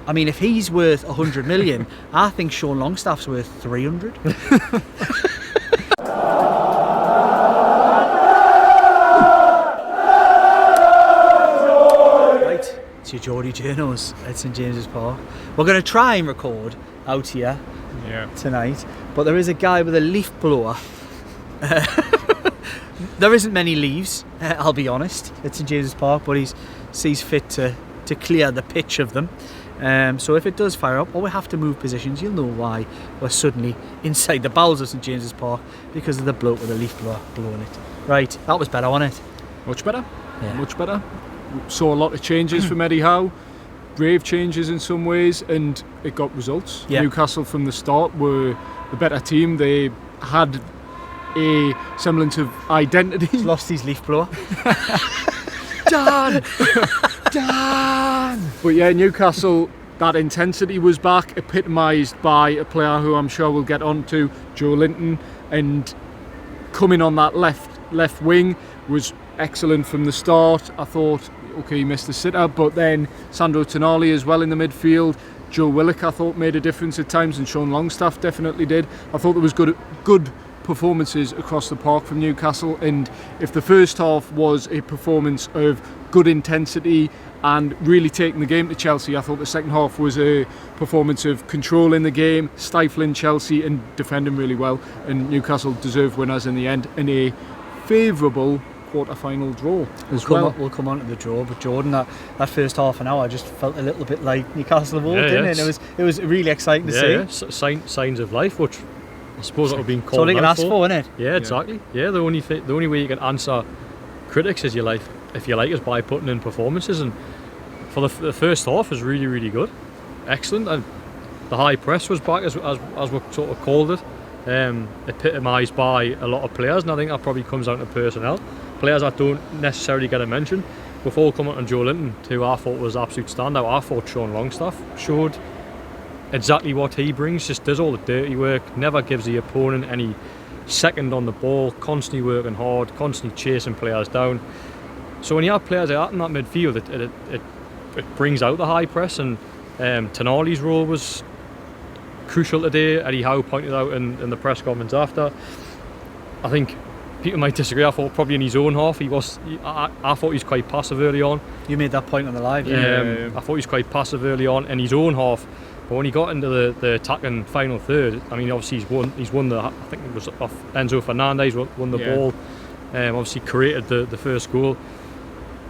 I mean, if he's worth 100 million, I think Sean Longstaff's worth 300. Right, it's your Geordie Journos at St James's Park. We're going to try and record out here tonight, but there is a guy with a leaf blower. There isn't many leaves, I'll be honest, at St James's Park, but he sees fit to clear the pitch of them. So if it does fire up, or we have to move positions, you'll know why we're suddenly inside the bowels of St James's Park, because of the bloke with a leaf blower blowing it. Right, that was better, wasn't it? Much better. Yeah. Much better. Saw a lot of changes from Eddie Howe, brave changes in some ways, and it got results. Yeah. Newcastle from the start were the better team. They had a semblance of identity. He's lost his leaf blower. Dan! But yeah, Newcastle, that intensity was back, epitomised by a player who I'm sure we'll get on to, JOELINTON, and coming on that left wing was excellent from the start. I thought, okay, he missed the sitter, but then Sandro Tonali as well in the midfield. Joe Willock, I thought, made a difference at times, and Sean Longstaff definitely did. I thought there was good performances across the park from Newcastle, and if the first half was a performance of good intensity and really taking the game to Chelsea, I thought the second half was a performance of controlling the game, stifling Chelsea and defending really well, and Newcastle deserved winners in the end in a favourable quarter-final draw as well. We'll come on to the draw, but Jordan, that first half an hour just felt a little bit like Newcastle of old, didn't it? It was really exciting to see. Yeah. Signs of life, which I suppose that would be called. So they can ask for, isn't it? Yeah, exactly. Yeah, the only way you can answer critics is is by putting in performances, and for the first half was really, really good, excellent, and the high press was back as we sort of called it, epitomised by a lot of players, and I think that probably comes down to personnel, players that don't necessarily get a mention. Before coming on JOELINTON, who I thought was absolute standout, I thought Sean Longstaff showed exactly what he brings, just does all the dirty work, never gives the opponent any second on the ball, constantly working hard, constantly chasing players down. So when you have players like that in that midfield, it brings out the high press, and Tonali's role was crucial today. Eddie Howe pointed out in the press conference after. I think people might disagree. I thought probably in his own half I thought he was quite passive early on. You made that point on the live. I thought he was quite passive early on in his own half. But when he got into the attacking final third, I mean, obviously he's won the, I think it was off Enzo Fernandez, won the ball, obviously created the first goal.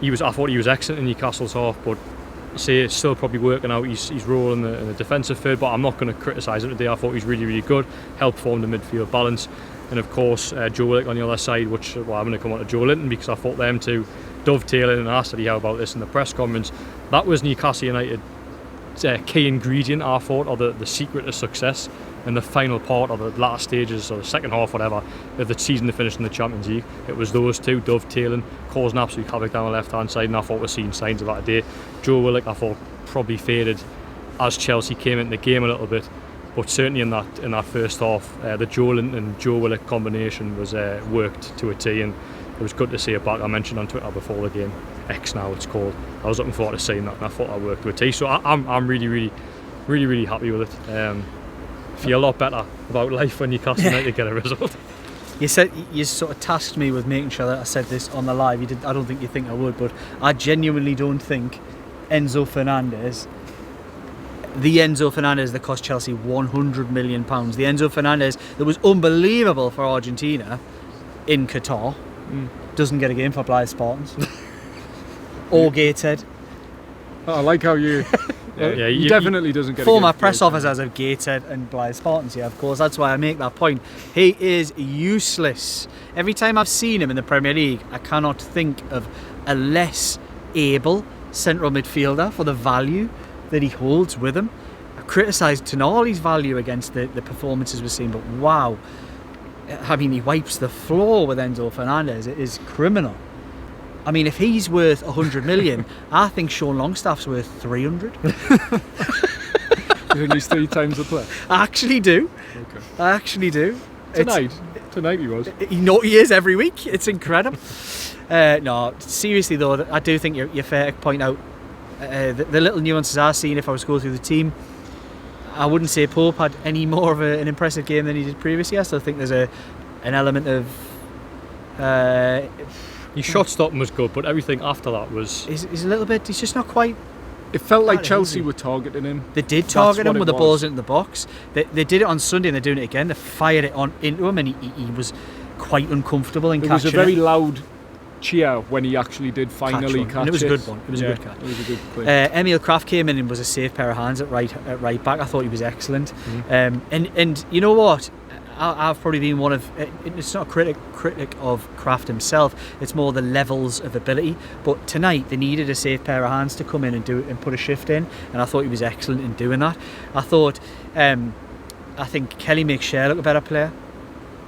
I thought he was excellent in Newcastle's half, but still probably working out his role in the defensive third, but I'm not going to criticise him today. I thought he was really, really good, helped form the midfield balance, and of course Joe Willock on the other side, which, well, I'm going to come on to JOELINTON because I thought them two dovetailing, and I asked Eddie Howe about this in the press conference. That was Newcastle United key ingredient, I thought, or the secret of success in the final part of the last stages, or the second half, whatever, of the season to finish in the Champions League. It was those two dovetailing, causing absolute havoc down the left hand side, and I thought we're seeing signs of that today. Joe Willock, I thought, probably faded as Chelsea came into the game a little bit, but certainly in that first half, the JOELINTON and Joe Willock combination was worked to a T, and it was good to see it back. I mentioned on Twitter before the game, X now it's called. I was looking forward to seeing that, and I thought I worked to a T. So I'm really, really, really, really happy with it. Feel a lot better about life when Newcastle United get a result. You said you sort of tasked me with making sure that I said this on the live. You did. I don't think you think I would, but I genuinely don't think Enzo Fernandez, the Enzo Fernandez that cost Chelsea £100 million, the Enzo Fernandez that was unbelievable for Argentina in Qatar, doesn't get a game for Blythe Spartans or Gateshead. I like how you. He definitely doesn't get former press officers of Gateshead and Blythe Spartans, of course. That's why I make that point. He is useless. Every time I've seen him in the Premier League, I cannot think of a less able central midfielder for the value that he holds with him. I criticised Tonali's value against the performances we've seen, but wow. I mean, he wipes the floor with Enzo Fernandez. It is criminal. I mean, if he's worth 100 million, I think Sean Longstaff's worth 300. You think he's 3 times the player? I actually do. Okay. I actually do. Tonight he was. He is every week. It's incredible. No, seriously though, I do think you're fair to point out the little nuances I've seen, if I was to go through the team, I wouldn't say Pope had any more of an impressive game than he did previously. I still think there's an element of... His shot stopping was good, but everything after that was... He's a little bit... He's just not quite... It felt like Chelsea were targeting him. They did target him with the balls into the box. They did it on Sunday and they're doing it again. They fired it into him and he was quite uncomfortable in catching it. There was a very loud cheer when he actually did finally catch it. And it was a good one. It was a good catch. It was a good play. Emil Kraft came in and was a safe pair of hands at right back. I thought he was excellent. And you know what? I've probably been one of... It's not a critic of Kraft himself. It's more the levels of ability. But tonight they needed a safe pair of hands to come in and do it and put a shift in. And I thought he was excellent in doing that. I think Kelly makes Cher look a better player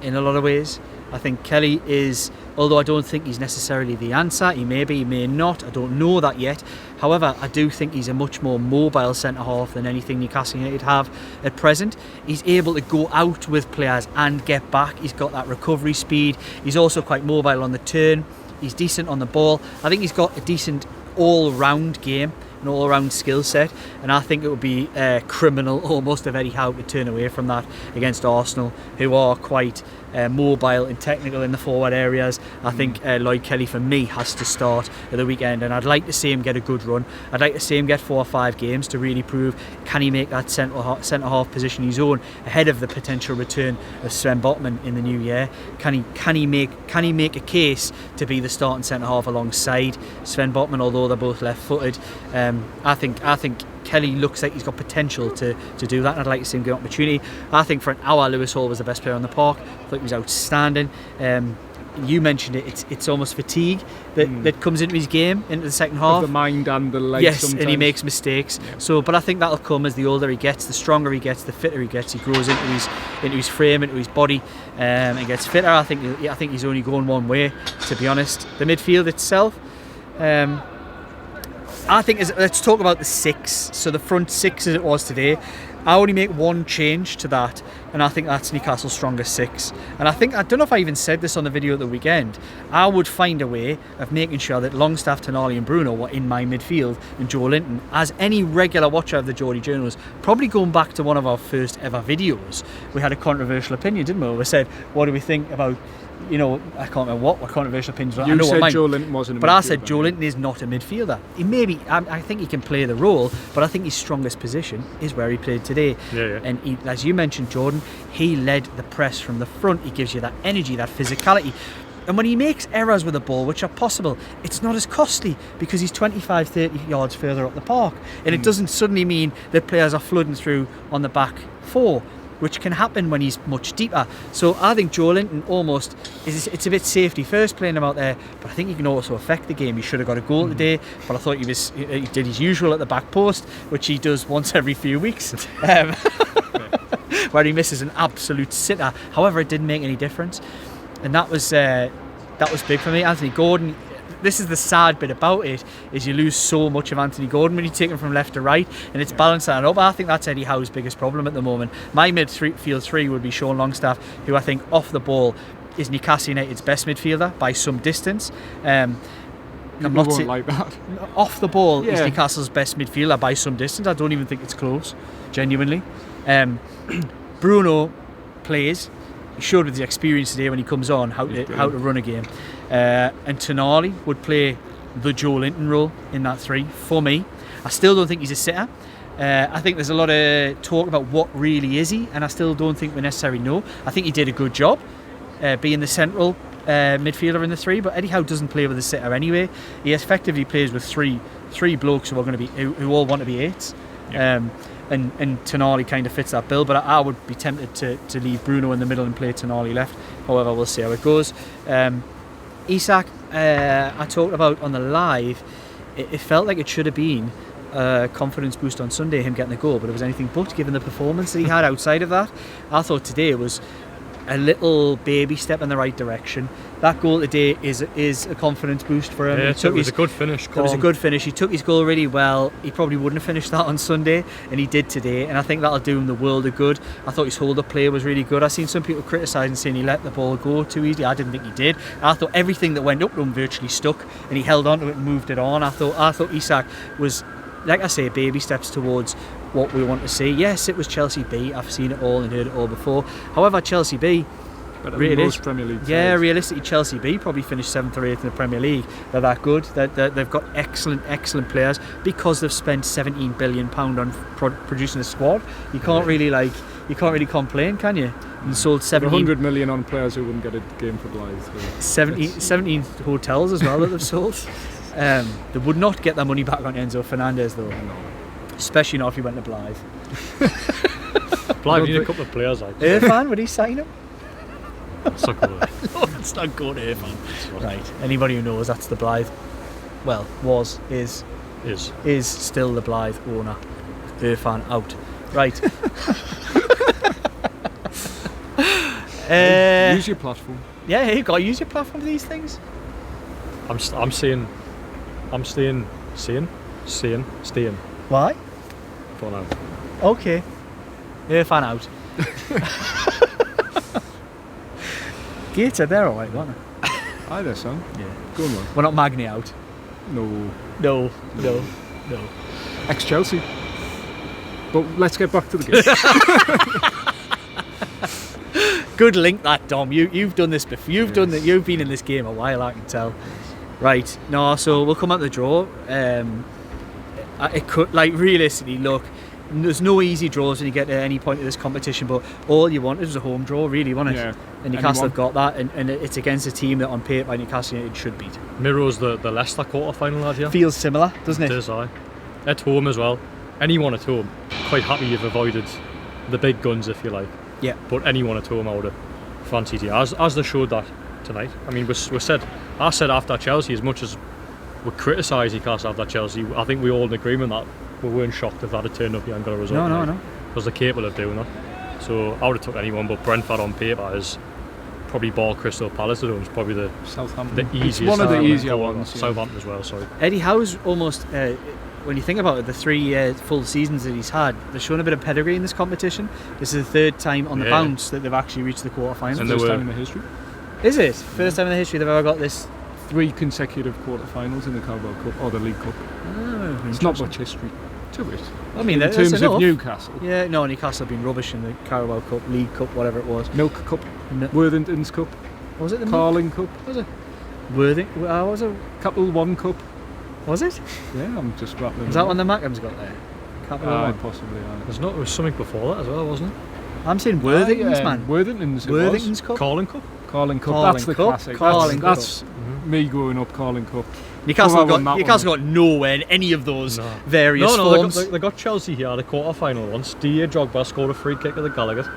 in a lot of ways. I think Kelly is, although I don't think he's necessarily the answer, he may be, he may not, I don't know that yet. However, I do think he's a much more mobile centre-half than anything Newcastle United have at present. He's able to go out with players and get back. He's got that recovery speed. He's also quite mobile on the turn. He's decent on the ball. I think he's got a decent all-round game, an all-round skill set, and I think it would be criminal almost of Eddie Howe to turn away from that against Arsenal, who are quite mobile and technical in the forward areas. I think Lloyd Kelly, for me, has to start at the weekend, and I'd like to see him get a good run. I'd like to see him get 4 or 5 games to really prove, can he make that centre-half position his own ahead of the potential return of Sven Botman in the new year. Can he make a case to be the starting centre-half alongside Sven Botman, although they're both left-footed? I think Kelly looks like he's got potential to do that, and I'd like to see him get an opportunity. I think for an hour Lewis Hall was the best player on the park. I thought he was outstanding. You mentioned it, it's almost fatigue that comes into his game, into the second half. Of the mind and the legs. Yes, sometimes. and he makes mistakes. Yeah. So, but I think that'll come as the older he gets, the stronger he gets, the fitter he gets. He grows into his frame, into his body, and gets fitter. I think he's only going one way, to be honest. The midfield itself, I think, let's talk about the 6. So the front 6 as it was today. I only make one change to that, and I think that's Newcastle's strongest 6. And I don't know if I even said this on the video at the weekend. I would find a way of making sure that Longstaff, Tonali and Bruno were in my midfield, and JOELINTON, as any regular watcher of the Geordie Journals, probably going back to one of our first ever videos, we had a controversial opinion, didn't we? We said, what do we think about... I can't remember what controversial opinions were. You said JOELINTON wasn't a midfielder. But I said JOELINTON is not a midfielder. I think he can play the role, but I think his strongest position is where he played today. Yeah. And as you mentioned, Jordan, he led the press from the front. He gives you that energy, that physicality. And when he makes errors with the ball, which are possible, it's not as costly because he's 25, 30 yards further up the park. And it doesn't suddenly mean that players are flooding through on the back 4, which can happen when he's much deeper. So I think JOELINTON almost it's a bit safety first playing him out there, but I think he can also affect the game. He should have got a goal today, but I thought he did his usual at the back post, which he does once every few weeks, where he misses an absolute sitter. However, it didn't make any difference, and that was big for me. Anthony Gordon. This is the sad bit about it, is you lose so much of Anthony Gordon when you take him from left to right, and it's balancing that up. I think that's Eddie Howe's biggest problem at the moment. My midfield 3 would be Sean Longstaff, who I think off the ball is Newcastle United's best midfielder by some distance. I'm not like that. Off the ball is Newcastle's best midfielder by some distance. I don't even think it's close, genuinely. Bruno plays. He showed with his experience today when he comes on how to run a game. And Tonali would play the JOELINTON role in that 3 for me. I still don't think he's a sitter. I think there's a lot of talk about what really is he, and I still don't think we necessarily know. I think he did a good job being the central midfielder in the 3, but Eddie Howe doesn't play with a sitter anyway. He effectively plays with three blokes who are going to be who all want to be 8s. Yeah. And Tonali kind of fits that bill, but I would be tempted to leave Bruno in the middle and play Tonali left. However, we'll see how it goes. Isak, I talked about on the live, it felt like it should have been a confidence boost on Sunday, him getting the goal, but it was anything but, given the performance that he had outside of that. I thought today was a little baby step in the right direction. That goal today is a confidence boost for him. Yeah, it was a good finish. It was a good finish. He took his goal really well. He probably wouldn't have finished that on Sunday, and he did today, and I think that'll do him the world of good. I thought his hold-up play was really good. I've seen some people criticising, saying he let the ball go too easily. I didn't think he did. I thought everything that went up to him virtually stuck, and he held on to it and moved it on. I thought Isak was like I say, baby steps towards what we want to see. Yes, it was Chelsea B. I've seen it all and heard it all before. However, Chelsea B, most Premier League sides. realistically, Chelsea B probably finished 7th or 8th in the Premier League. They're that good. They've got excellent players because they've spent £17 billion on producing a squad. You can't really complain, can you? And sold 100 million on players who wouldn't get a game for Blythe. 17 hotels as well that they've sold. They would not get their money back on Enzo Fernandez though. No. Especially not if he went to Blythe. Blythe need a couple of players like Irfan, would he sign him? It's not good. No, it's not good, Irfan. Right. Anybody who knows that's the Blythe, well, is still the Blythe owner. Irfan out. Right. Use your platform. Yeah, you got to use your platform for these things. I'm staying. Why? For now. Okay. Irfan out. Gator, they're alright, aren't they? Aye, they're son. Yeah. Go on, man. We're not Magni out. No. No. Ex-Chelsea. But let's get back to the game. Good link, that Dom. You've done this before. You've been in this game a while, I can tell. Right. No. So we'll come out the draw. It could, like, realistically, look. There's no easy draws when you get to any point of this competition, but all you wanted was a home draw, really, wasn't it? Yeah. And Newcastle have got that, and it's against a team that on paper Newcastle United should beat. Mirrors the Leicester quarter-final last year. Feels similar, doesn't it? It does, aye. At home as well. Anyone at home, quite happy you've avoided the big guns, if you like. Yeah. But anyone at home I would have fancied you, as they showed that tonight. I mean, I said after Chelsea, as much as we criticise Newcastle after Chelsea, I think we all in agreement that we weren't shocked if that had turned up here and got a result. No. Because they're capable of doing that. So I would have took anyone, but Brentford on paper is probably bar Crystal Palace at home. It's probably the easiest. It's one of the easier ones. Yeah. Southampton as well, sorry. Eddie Howe's almost, when you think about it, the 3 full seasons that he's had, they've shown a bit of pedigree in this competition. This is the 3rd time on the bounce that they've actually reached the quarterfinals. And first time in the history. Is it? First time in the history they've ever got this? 3 consecutive quarterfinals in the Carabao Cup or the League Cup. Oh, it's not much history to it. I mean, in terms of Newcastle. Yeah, no, Newcastle have been rubbish in the Carabao Cup, League Cup, whatever it was. Milk Cup, Worthington's Cup. Was it the Carling Cup? Was it? Was it? Capital One Cup. Was it? Yeah, I'm just rattling. Was that one the Mackhams got there? Capital One? Possibly. There was something before that as well, wasn't it? I'm saying Worthington's, man. Worthington's Cup. Carling Cup. Carling Cup. That's the classic. That's me growing up. Carling Cup. Newcastle got nowhere in any of those various forms. They got Chelsea here at the quarter-final once. Didier Drogba scored a free kick at the Gallagher.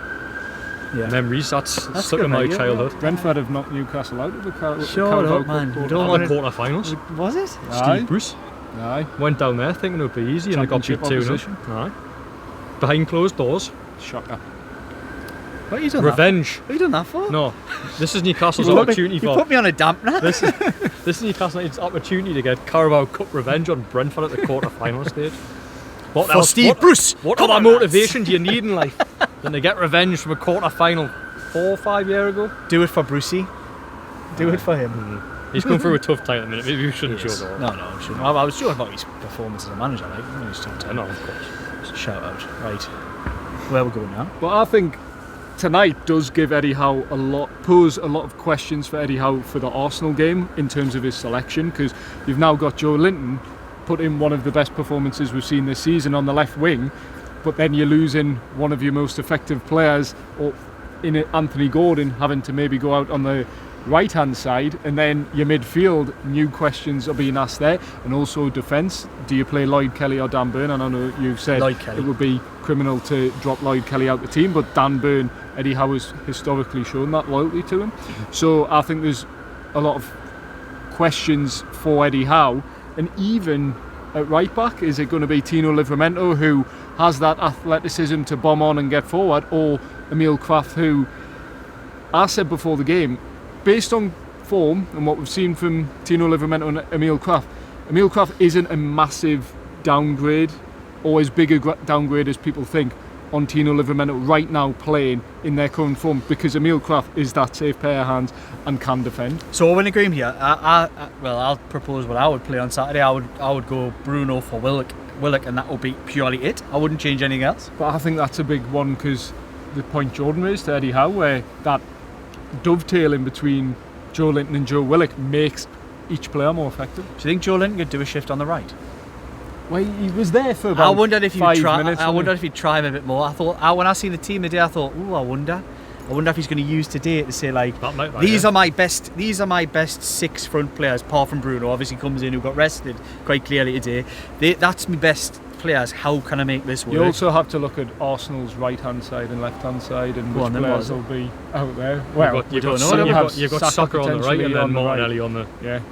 Yeah. Memories, that's stuck in my childhood. Brentford have knocked Newcastle out of the Carabao Cup. Man. Quarter-finals. Was it? Steve Bruce. Aye. Went down there thinking it would be easy and they got beat 2-0. Aye. Behind closed doors. Shocker. What are you doing? Revenge. What are you doing that for? No, this is Newcastle's opportunity You put me on a dampener. This is Newcastle's opportunity to get Carabao Cup revenge on Brentford at the quarter-final stage. For Steve Bruce. What other motivation do you need in life than to get revenge from a quarter-final 4 or 5 years ago? Do it for Brucey. Do it for him. He's going through a tough time at the minute. Maybe we shouldn't joke about it. No, I shouldn't. I was joking about his performance as a manager. No, of course. Shout out. Right. Where we're going now? Well, I think tonight does give Eddie Howe pose a lot of questions for Eddie Howe for the Arsenal game in terms of his selection, because you've now got JOELINTON put in one of the best performances we've seen this season on the left wing, but then you're losing one of your most effective players, or in Anthony Gordon, having to maybe go out on the right hand side, and then your midfield, new questions are being asked there, and also defence. Do you play Lloyd Kelly or Dan Burn? And I know you've said it would be criminal to drop Lloyd Kelly out the team, but Dan Burn, Eddie Howe has historically shown that loyalty to him. So I think there's a lot of questions for Eddie Howe. And even at right back, is it going to be Tino Livramento, who has that athleticism to bomb on and get forward, or Emil Kraft, who I said before the game, based on form and what we've seen from Tino Livramento and Emil Kraft isn't a massive downgrade, or as big a downgrade as people think, on Tino Livramento right now playing in their current form, because Emil Kraft is that safe pair of hands and can defend. So we're in agreement here. I'll propose what I would play on Saturday. I would go Bruno for Willock, and that will be purely it. I wouldn't change anything else. But I think that's a big one because the point Jordan raised to Eddie Howe, where that dovetailing between Joe Linton and Joe Willock makes each player more effective. Do you think Joe Linton could do a shift on the right? Well, he was there for about I wondered if 5 he'd try. minutes. I wondered if he'd try him a bit more. I thought when I see the team today, I thought, ooh, I wonder if he's going to use today to say like, these are my best 6 front players, apart from Bruno, obviously comes in who got rested quite clearly today. That's my best players. How can I make this work? You also have to look at Arsenal's right-hand side and left-hand side, and which players will be out there. Well, you've got Saka on the right and then Martinelli on the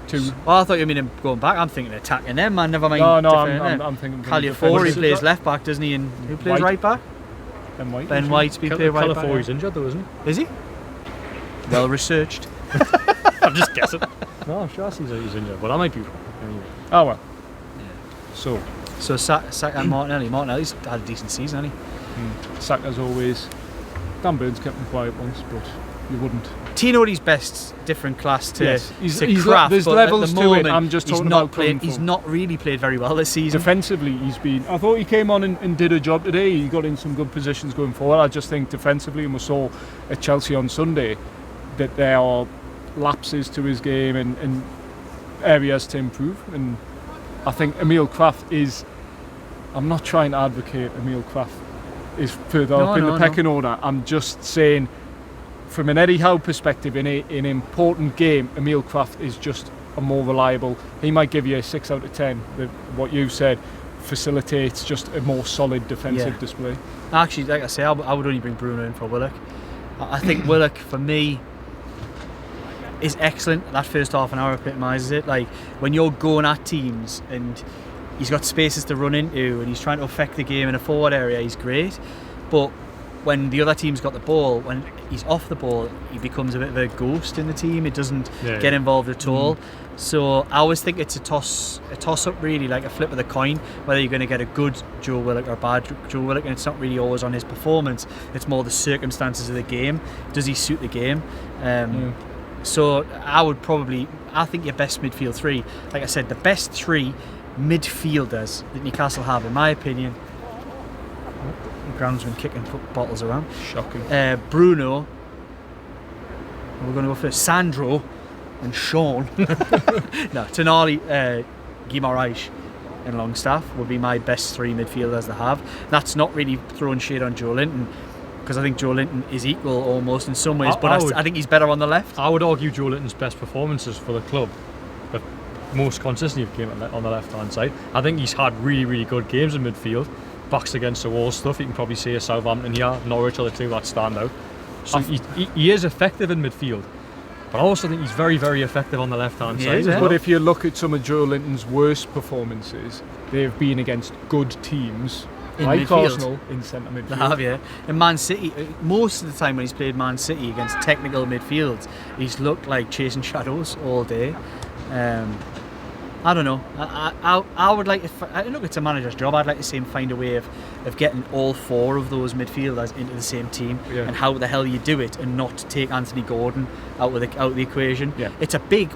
two. Oh, I thought you mean him going back. I'm thinking attacking them, man. Never mind. No, I'm thinking. Caliafiori plays left back, doesn't he? And who plays right back? Ben White's been playing right back. Caliafiori's injured though, isn't he? Is he? Well researched. I'm just guessing. No, I'm sure he's injured, but I might be wrong. Anyway. Oh well. Yeah. So Saka and Martinelli. Martinelli's had a decent season, hasn't he? Saka's always. Dan Burns kept him quiet once, but you wouldn't. Tino's best different class to he's craft, there's but levels at the to moment, it. I'm just talking about he's not really played very well this season. Defensively, he's been. I thought he came on and did a job today. He got in some good positions going forward. I just think defensively, and we saw at Chelsea on Sunday that there are lapses to his game and areas to improve. And I think Emil Kraft is. I'm not trying to advocate Emil Kraft is further up in the pecking order. I'm just saying, from an Eddie Howe perspective, in an important game, Emil Kraft is just a more reliable. He might give you a 6 out of 10. What you said facilitates just a more solid defensive display. Actually, like I say, I would only bring Bruno in for Willock. I think Willock, for me, is excellent. That first half an hour epitomises it. Like, when you're going at teams and he's got spaces to run into and he's trying to affect the game in a forward area, he's great. But when the other team's got the ball, when he's off the ball, he becomes a bit of a ghost in the team. It doesn't get involved at all. So I always think it's a toss up, really, like a flip of the coin, whether you're going to get a good Joe Willock or a bad Joe Willock, and it's not really always on his performance. It's more the circumstances of the game. Does he suit the game? So I think your best midfield three, like I said, the best 3 midfielders that Newcastle have, in my opinion. The groundsman kicking bottles around. Shocking. Bruno. We're going to go first. Sandro and Sean. No, Tonali, Guimaraes and Longstaff would be my best 3 midfielders to have. That's not really throwing shade on Joe Linton, because I think Joe Linton is equal almost in some ways, but I think he's better on the left. I would argue Joe Linton's best performances for the club, the most consistently came on the left hand side. I think he's had really, really good games in midfield, backs against the wall stuff. You can probably say Southampton here, Norwich are the 2 that stand out. So he is effective in midfield, but I also think he's very, very effective on the left hand side. But if you look at some of Joe Linton's worst performances, they've been against good teams. In like midfield. Arsenal in centre midfield. They have, yeah. In Man City, most of the time when he's played Man City against technical midfields, he's looked like chasing shadows all day. I don't know. I would like to look, it's a manager's job. I'd like to see him find a way of getting all 4 of those midfielders into the same team, and how the hell you do it and not take Anthony Gordon out of the equation. Yeah. It's a big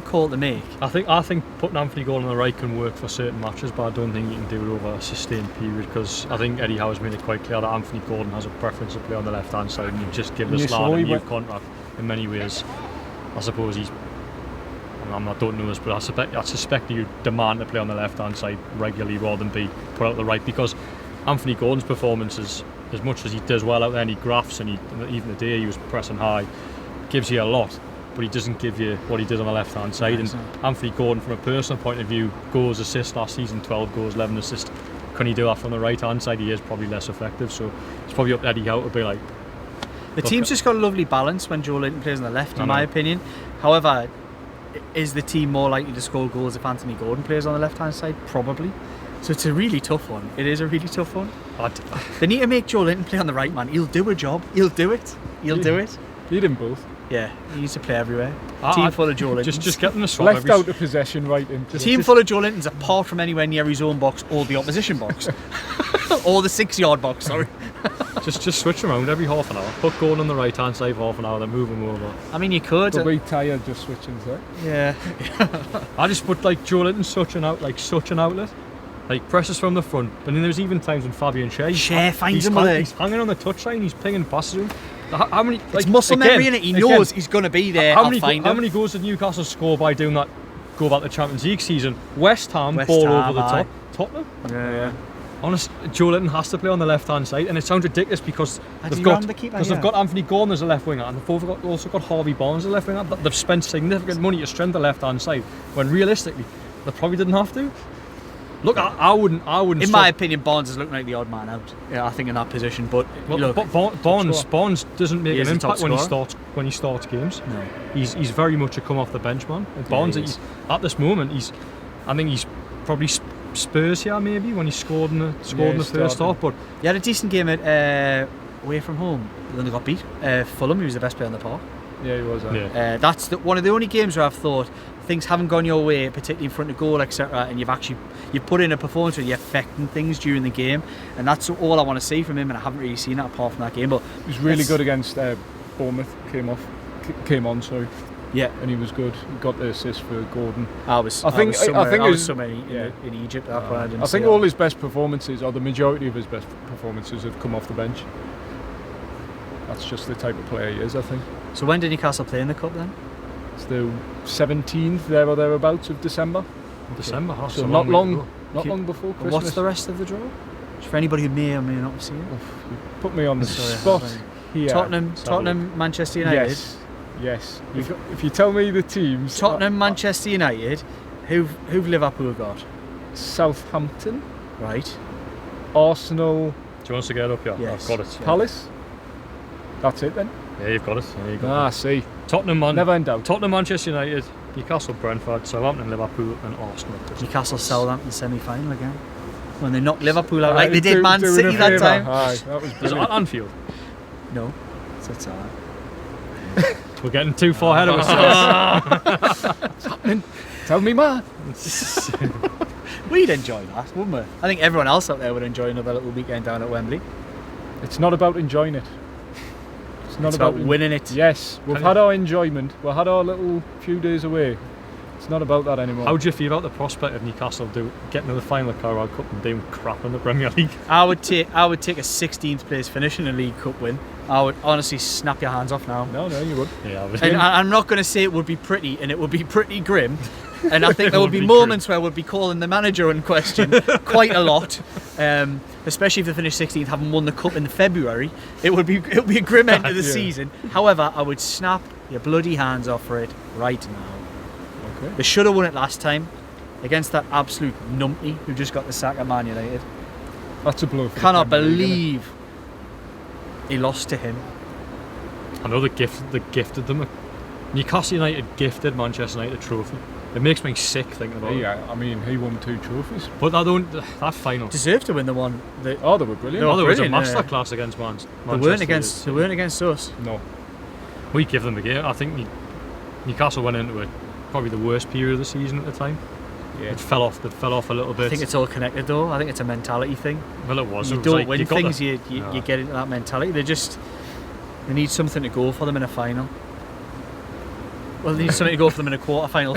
call to make. I think putting Anthony Gordon on the right can work for certain matches, but I don't think you can do it over a sustained period, because I think Eddie Howe has made it quite clear that Anthony Gordon has a preference to play on the left hand side, and you've just given this lad a new contract in many ways. I suppose I don't know this, but I suspect you demand to play on the left hand side regularly rather than be put out the right, because Anthony Gordon's performances, as much as he does well out there and he graphs, and even today he was pressing high, gives you a lot, but he doesn't give you what he did on the left hand side. And Anthony Gordon, from a personal point of view, goals, assists last season, 12 goals, 11 assists. Can he do that from the right hand side? He is probably less effective, so it's probably up to Eddie Howe to be like, the team's just got a lovely balance when Joe Linton plays on the left, in my opinion. However, is the team more likely to score goals if Anthony Gordon plays on the left hand side? Probably. So it's a really tough one. It is a really tough one. They need to make Joe Linton play on the right, man. He'll do a job. He'll do it. He'll do it. Need them both. Yeah, he needs to play everywhere. Team full of Joe Lintons. Just get them a swap. Left out of possession, right into team full of Joe Lintons, apart from anywhere near his own box or the opposition box. Or the 6-yard box, sorry. just switch around every half an hour. Put Gordon on the right hand side for half an hour, then move him over. I mean, you could. But we tired just switching, sir. Yeah. I just put like Joe Linton such an outlet. Like presses from the front, but then there's even times when Fabian Schär finds him with it. He's hanging on the touchline, he's pinging passes to him. How many? It's muscle memory in it. He knows he's going to be there. How many goals did Newcastle score by doing that? Go back to the Champions League season. West Ham ball over the top. Tottenham. Yeah. Honest, JOELINTON has to play on the left-hand side, and it sounds ridiculous because they've got Anthony Gordon as a left winger, and they've also got Harvey Barnes as a left winger. But they've spent significant money to strengthen the left-hand side, when realistically they probably didn't have to. Look, I wouldn't. In my opinion, Barnes is looking like the odd man out. Yeah, I think in that position. But Barnes doesn't make an impact when he starts games. No. He's very much a come off the bench man. And Barnes, at this moment, I think he's probably Spurs here maybe when he scored in the first half. But he had a decent game at away from home. Then they got beat. Fulham, he was the best player on the park. Yeah, he was. That's one of the only games where I've thought things haven't gone your way, particularly in front of goal, etc. And you've put in a performance where you're affecting things during the game, and that's all I want to see from him. And I haven't really seen that apart from that game. But he was really good against Bournemouth. Came on. Sorry. Yeah, and he was good. He got the assist for Gordon. I was somewhere in Egypt. I think all his best performances, or the majority of his best performances, have come off the bench. That's just the type of player he is, I think. So when did Newcastle play in the cup then? It's the 17th, there or thereabouts, of December. December, so not long before Christmas. What's the rest of the draw? Just for anybody who may or may not have seen it. You put me on the spot here. Tottenham, Manchester United. Yes. If you tell me the teams. Tottenham, Manchester United. Who've Liverpool got? Southampton. Right. Arsenal. Do you want us to get up here? Yes. I've got it. Palace. That's it then. Yeah, you've got it. See. Never in doubt. Tottenham, Manchester United, Newcastle, Brentford, Southampton, Liverpool, and Arsenal. Newcastle Southampton semi-final again. When they knocked Liverpool out like they did Man City that time. Aye, that was is it at Anfield? No. That's alright. We're getting too far ahead of ourselves. What's happening? Tell me, man. We'd enjoy that, wouldn't we? I think everyone else out there would enjoy another little weekend down at Wembley. It's not about enjoying it. It's about winning it. Yes, we've had our enjoyment. We had our little few days away. It's not about that anymore. How do you feel about the prospect of Newcastle getting to the final of the Carabao Cup and doing crap in the Premier League? I would take a 16th place finish in a League Cup win. I would honestly snap your hands off now. No, you would. Yeah, and I'm not going to say it would be pretty, and it would be pretty grim. And I think there would be moments where we'd be calling the manager in question quite a lot. Especially if they finish 16th, having won the cup in February, it would be a grim end to the season. However, I would snap your bloody hands off for it right now. Okay. They should have won it last time against that absolute numpty who just got the sack at Man United. That's a blow. Cannot believe he lost to him. I know they gifted them. Newcastle United gifted Manchester United a trophy. It makes me sick thinking about it. Yeah, I mean, he won 2 trophies. But that final deserved to win the one. They were brilliant. There was a masterclass against Manchester. They weren't against us. No. We give them a game. I think Newcastle went into it probably the worst period of the season at the time. Yeah. It fell off a little bit. I think it's all connected though. I think it's a mentality thing. Well, it was. You don't win things, you get into that mentality. They need something to go for them in a final. Well, they need something to go for them in a quarter-final.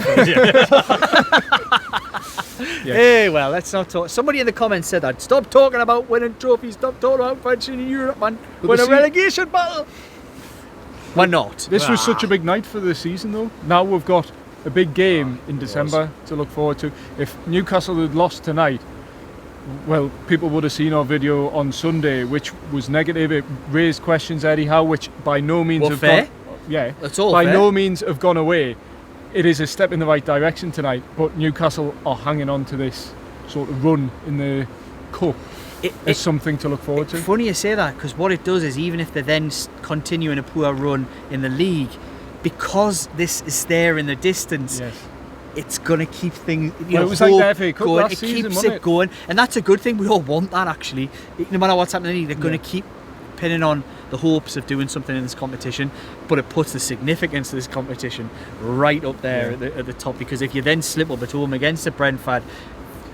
Hey, well, let's not talk. Somebody in the comments said that. Stop talking about winning trophies. Stop talking about punching in Europe, man. Win a relegation battle. Why not? This was such a big night for the season, though. Now we've got a big game in December to look forward to. If Newcastle had lost tonight, well, people would have seen our video on Sunday, which was negative. It raised questions, Eddie Howe, which by no means have gone. Yeah, that's all by fair. no means have gone away. It is a step in the right direction tonight, but Newcastle are hanging on to this sort of run in the cup. It's something to look forward to. Funny you say that, because what it does is, even if they then continue in a poor run in the league, because this is there in the distance, it's going to keep things. It was like the FA Cup going. last season, keeps it going, and that's a good thing. We all want that, actually. No matter what's happening in the league, they're going to keep pinning on the hopes of doing something in this competition, but it puts the significance of this competition right up there at the top, because if you then slip up at home against the Brentford,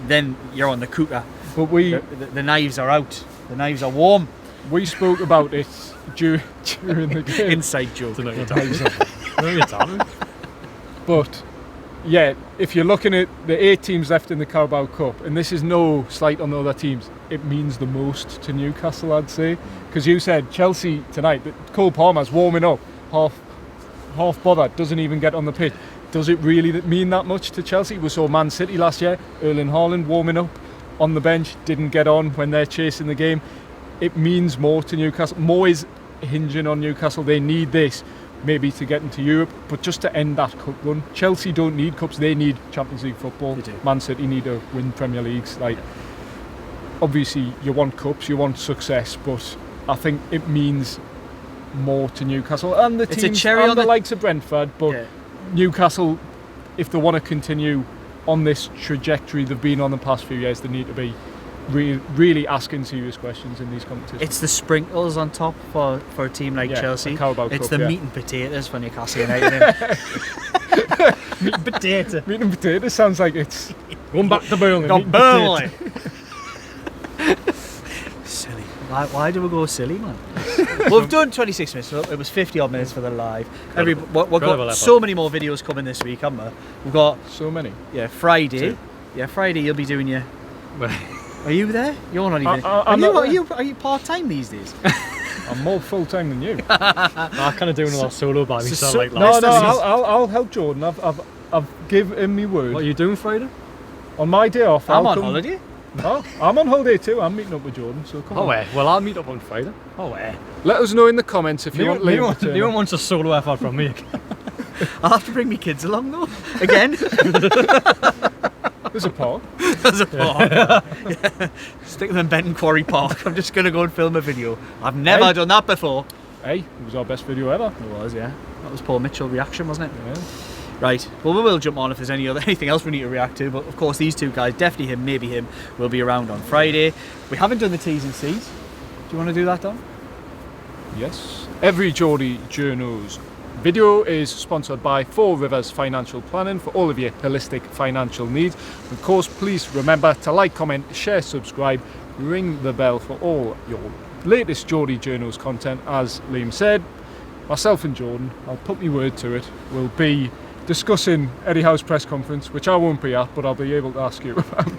then you're on the cooker. But the knives are out. The knives are warm. We spoke about it during the game. Inside joke. But yeah, if you're looking at the 8 teams left in the Carabao Cup, and this is no slight on the other teams, it means the most to Newcastle, I'd say. Because you said Chelsea tonight, that Cole Palmer's warming up, half bothered, doesn't even get on the pitch. Does it really mean that much to Chelsea? We saw Man City last year, Erling Haaland warming up on the bench, didn't get on when they're chasing the game. It means more to Newcastle. More is hinging on Newcastle. They need this maybe to get into Europe, but just to end that cup run. Chelsea don't need cups, they need Champions League football. Man City need to win Premier Leagues. Like, obviously you want cups, you want success, but I think it means more to Newcastle and the teams and the likes of Brentford. But Newcastle, if they want to continue on this trajectory they've been on the past few years, they need to be really asking serious questions in these competitions. It's the sprinkles on top for a team like Chelsea. It's Cup, the meat and potatoes for Newcastle United. Meat and potato. Meat and potato sounds like it's going back to Burnley. Got Burnley. Silly. Why do we go silly, man? Well, we've done 26 minutes. It was 50 odd minutes for the live. We've got so many more videos coming this week, haven't we? We've got so many. Yeah, Friday. 2. Yeah, Friday you'll be doing your. Are you there? You're not even. Are you part-time these days? I'm more full-time than you. I kind of doing a lot solo by myself like last. No, I'll help Jordan. I've given me word. What are you doing Friday? On my day off, I'm on holiday. Oh, I'm on holiday too. I'm meeting up with Jordan, so come on. Well, I'll meet up on Friday. Let us know in the comments if you want Liam to. Anyone wants a solo effort from me? I'll have to bring my kids along though. Again. There's a park. There's a park. Yeah. Stick them in Benton Quarry Park. I'm just going to go and film a video. I've never done that before. Hey, it was our best video ever. It was, yeah. That was Paul Mitchell reaction, wasn't it? Yeah. Right. Well, we will jump on if there's anything else we need to react to. But of course, these two guys, definitely him, maybe him, will be around on Friday. We haven't done the T's and C's. Do you want to do that, Don? Yes. Every Geordie Journos video is sponsored by 4 Rivers Financial Planning for all of your holistic financial needs. Of course, please remember to like, comment, share, subscribe, ring the bell for all your latest Geordie Journos content. As Liam said, myself and Jordan, I'll put my word to it, will be discussing Eddie Howe's press conference, which I won't be at, but I'll be able to ask you about,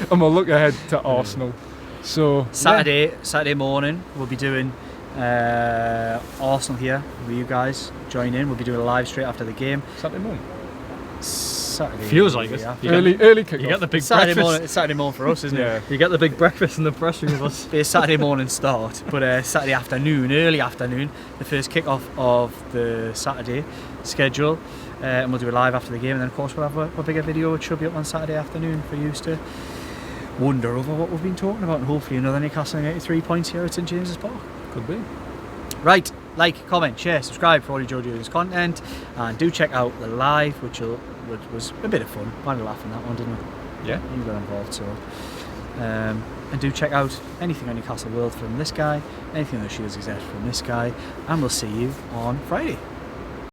and we'll look ahead to Arsenal. So Saturday morning we'll be doing Arsenal here with you guys. Join in. We'll be doing a live straight after the game. Saturday morning. Saturday. Feels like it. Early kick. You get the big Saturday breakfast. morning. It's Saturday morning for us, isn't it? You get the big breakfast in the press room with us. Be a Saturday morning start, but Saturday afternoon, early afternoon, the first kick-off of the Saturday schedule, and we'll do it live after the game. And then of course we'll have a bigger video which should be up on Saturday afternoon for you to wonder over what we've been talking about, and hopefully another Newcastle United 3 points here at St James's Park. Could be. Right, like, comment, share, subscribe for all your JoJo's content, and do check out the live, which was a bit of fun. I had a laugh on that one, didn't we? Yeah. You got involved, so. And do check out anything on Newcastle World from this guy, anything on the Shields Gazette from this guy, and we'll see you on Friday.